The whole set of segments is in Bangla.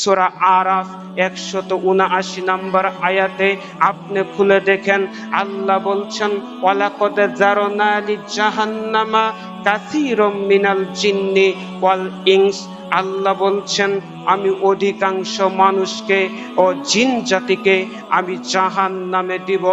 সূরা আরাফ 179 নম্বর আয়াতে আপনি খুলে দেখেন, আল্লাহ বলছেন ওয়ালাকাদ জারনা লিজাহান্নামা কাসীরাম মিনাল জিন্নি ওয়াল ইনস। আল্লাহ বলছেন আমি অধিকাংশ মানুষকে ও জিন জাতিকে আমি জাহান্নামে দিব।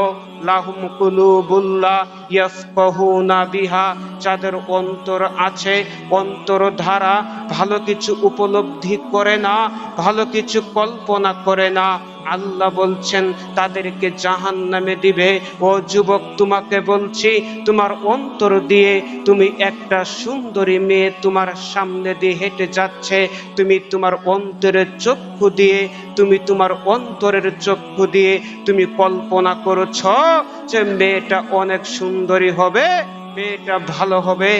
লাহুম কুলুবুল্লাহ ইয়াফকাহুনা বিহা, যাদের অন্তর আছে, অন্তর দ্বারা ভালো কিছু উপলব্ধি করে না, ভালো কিছু কল্পনা করে না। আল্লাহ বলছেন তাদেরকে জাহান্নামে দিবে। ও যুবক, তোমাকে বলছি, তোমার অন্তর দিয়ে তুমি একটা সুন্দরী মেয়ে তোমার সামনে দিয়ে হেঁটে যাচ্ছে, তুমি তোমার অন্তরের চক্ষু দিয়ে, তুমি তোমার অন্তরের চক্ষু দিয়ে তুমি কল্পনা করছ যে মেয়েটা অনেক সুন্দরী হবে, মেয়েটা ভালো হবে,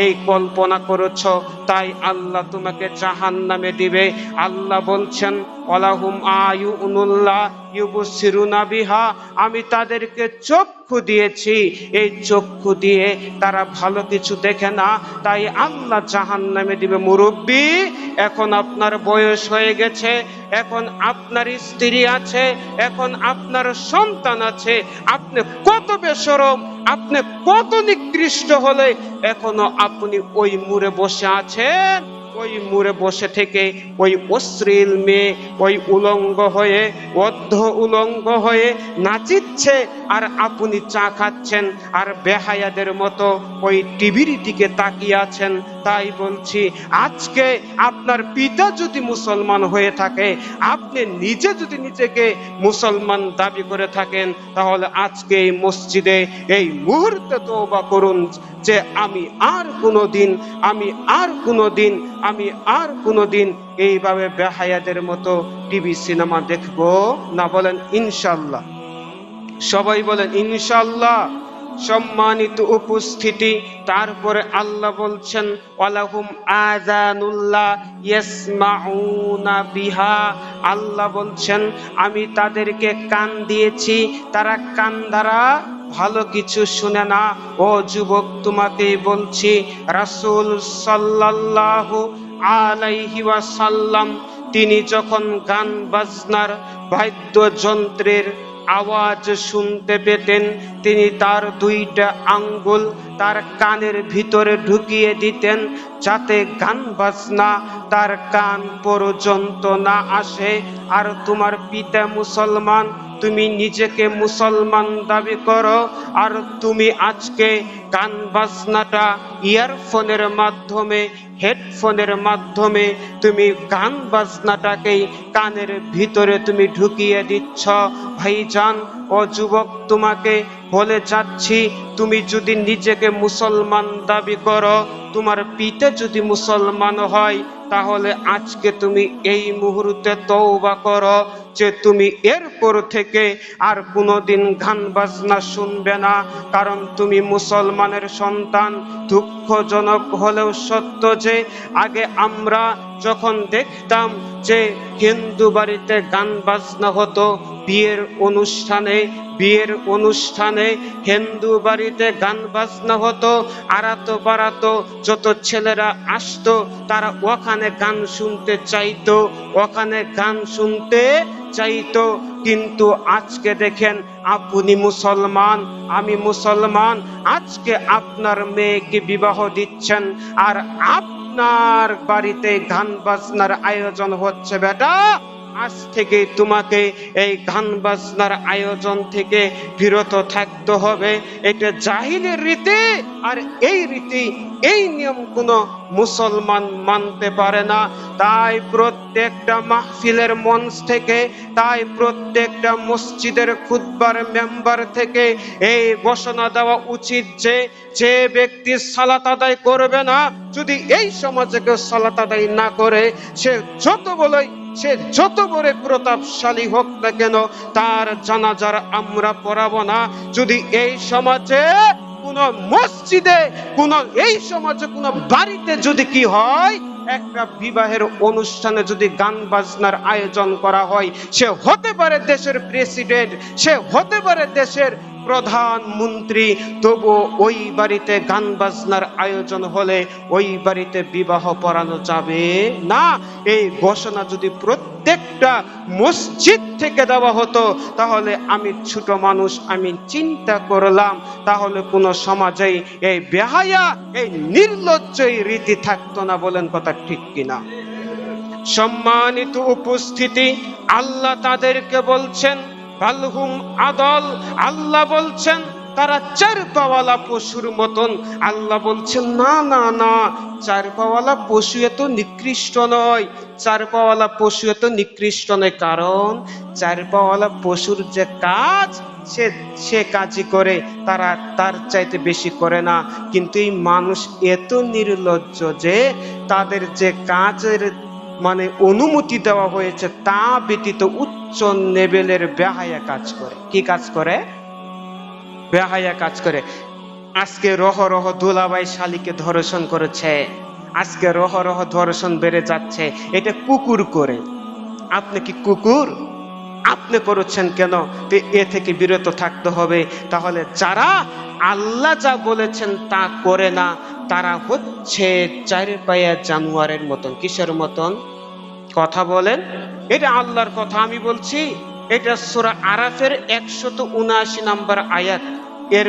এই কল্পনা করেছ, তাই আল্লাহ তোমাকে জাহান্নামে দিবে। আল্লাহ বলছেন ওয়ালাহুম আয়ুনুল্লাহ ইউবসিরুনা বিহা, আমি তাদেরকে চক্ষু দিয়েছি, এই চক্ষু দিয়ে তারা ভালো কিছু দেখে না, তাই আল্লাহ জাহান্নামে দিবে। মুরব্বী, এখন আপনার বয়স হয়ে গেছে, এখন আপনার স্ত্রী আছে, এখন আপনার সন্তান আছে, আপনি কত বেশরম, আপনি কত নিকৃষ্ট হলে এখনো আপনি ওই মুড়ে বসে আছেন। ওই মুড়ে বসে থেকে ওই অশ্লীল মেয়ে ওই উলঙ্গ হয়ে, অর্ধ উলঙ্গ হয়ে নাচিচ্ছে, আর আপনি চা খাচ্ছেন আর বেহায়াদের মতো ওই টিভির দিকে তাকিয়ে আছেন। তাই বলছি, আজকে আপনার পিতা যদি মুসলমান হয়ে থাকে, আপনি নিজে যদি নিজেকে মুসলমান দাবি করে থাকেন, তাহলে আজকে এই মসজিদে এই মুহূর্তে তওবা করুন যে আমি আর কোনোদিন এইভাবে বেহায়াদের মতো টিভি সিনেমা দেখবো না। বলেন ইনশাআল্লাহ, সবাই বলেন ইনশাআল্লাহ। সম্মানিত উপস্থিতি, তারপরে আল্লাহ বলছেন ওয়ালাহুম আযানুল্লাহ ইয়াসমাউনা বিহা, আল্লাহ বলছেন আমি তাদেরকে কান দিয়েছি, তারা কান দ্বারা ভালো কিছু শুনে না। ও যুবক, তোমাকেই বলছি, রাসূল সাল্লাল্লাহু আলাইহি ওয়াসাল্লাম তিনি যখন গান বাজনার বাদ্যযন্ত্রের আওয়াজ শুনতে পেতেন, তিনি তার দুইটা আঙ্গুল তার কানের ভিতরে ঢুকিয়ে দিতেন, যাতে গান বাজনা তার কান পর্যন্ত না আসে। আর তোমার পিতা মুসলমান, তুমি নিজেকে মুসলমান দাবি করো, আর তুমি আজকে গান বাজনাটা ইয়ারফোনের মাধ্যমে, হেডফোনের মাধ্যমে তুমি গান বাজনাটাকেই কানের ভিতরে তুমি ঢুকিয়ে দিচ্ছ। ভাইজান ও যুবক, তোমাকে বলে যাচ্ছি, তুমি যদি নিজেকে মুসলমান দাবি করো, তোমার পিতা যদি মুসলমান হয়, তাহলে আজকে তুমি এই মুহূর্তে তওবা করো যে তুমি এরপর থেকে আর কোনোদিন গান বাজনা শুনবে না, কারণ তুমি মুসলমানের সন্তান। দুঃখজনক হলেও সত্য যে আগে আমরা যখন দেখতাম যে হিন্দু বাড়িতে গান বাজনা হতো, বিয়ের অনুষ্ঠানে হিন্দু বাড়িতে গান বাজনা হতো, আরাতো বারাতো যত ছেলেরা আসতো, তারা ওখানে গান শুনতে চাইতো। কিন্তু আজকে দেখেন, আপনি মুসলমান, আমি মুসলমান, আজকে আপনার মেয়েকে বিবাহ দিচ্ছেন, আর আপনার বাড়িতে গান বাজনার আয়োজন হচ্ছে। বেটা, আজ থেকে তোমাকে এই গান বাজনার আয়োজন থেকে বিরত থাকতে হবে। এটা জাহিলের রীতি, আর এই রীতি, এই নিয়ম কোনো মুসলমান মানতে পারে না। তাই প্রত্যেকটা মাহফিলের মঞ্চ থেকে, তাই প্রত্যেকটা মসজিদের খুতবার মেম্বার থেকে এই ঘোষণা দেওয়া উচিত যে যে ব্যক্তি সালাত আদায় করবে না, যদি এই সমাজে কেউ সালাত আদায় না করে, সে যত বড় প্রতাপশালী হোক না কেন, তার জানাজার আমরা পড়াবো না। যদি এই সমাজে কোন মসজিদে, এই সমাজে কোন বাড়িতে যদি কি হয়, একটা বিবাহের অনুষ্ঠানে যদি গান বাজনার আয়োজন করা হয়, সে হতে পারে দেশের প্রেসিডেন্ট, সে হতে পারে দেশের প্রধানমন্ত্রী, তবু ওই বাড়িতে গান বাজনার আয়োজন হলে ওই বাড়িতে বিবাহ পড়ানো যাবে না। এই ঘোষণা যদি প্রত্যেকটা মসজিদ থেকে দেওয়া হতো, তাহলে আমি ছোট মানুষ, আমি চিন্তা করলাম, তাহলে কোন সমাজেই এই বেহায়া, এই নির্লজ্জ রীতি থাকতো না। বলেন কথা ঠিক কিনা? সম্মানিত উপস্থিতি, আল্লাহ তাদেরকে বলছেন বালহুম আদল। আল্লাহ বলছেন তারা চার পাওয়ালা পশুর মতন। আল্লাহ বলছেন না না না, চার পাওয়ালা পশু এত নিকৃষ্ট নয়, চার পাওয়ালা পশু এত নিকৃষ্ট নয়। কারণ চার পাওয়ালা পশুর যে কাজ সে কাজই করে, তারা তার চাইতে বেশি করে না। কিন্তু এই মানুষ এত নির্লজ্জ যে তাদের যে কাজের মানে অনুমতি দেওয়া হয়েছে তা ব্যতীত উচ্চ লেভেলের বেহায়া কাজ করে। কি কাজ করে? বেহায়া কাজ করে। আজকে রহ রহ দুলাভাই শালীকে ধর্ষণ করেছে, আজকে রহ রহ ধর্ষণ বেড়ে যাচ্ছে, এটা কুকুর করে। আপনি কি কুকুর? আপনি করেছেন কেন? তো এ থেকে বিরত থাকতে হবে। তাহলে যারা আল্লাহ যা বলেছেন তা করে না, তারা হচ্ছে চার পায়া জানোয়ারের মতন। কিসের মতন? কথা বলেন। এটা আল্লাহর কথা আমি বলছি। এটা সূরা আরাফের 179 নম্বর আয়াত। এর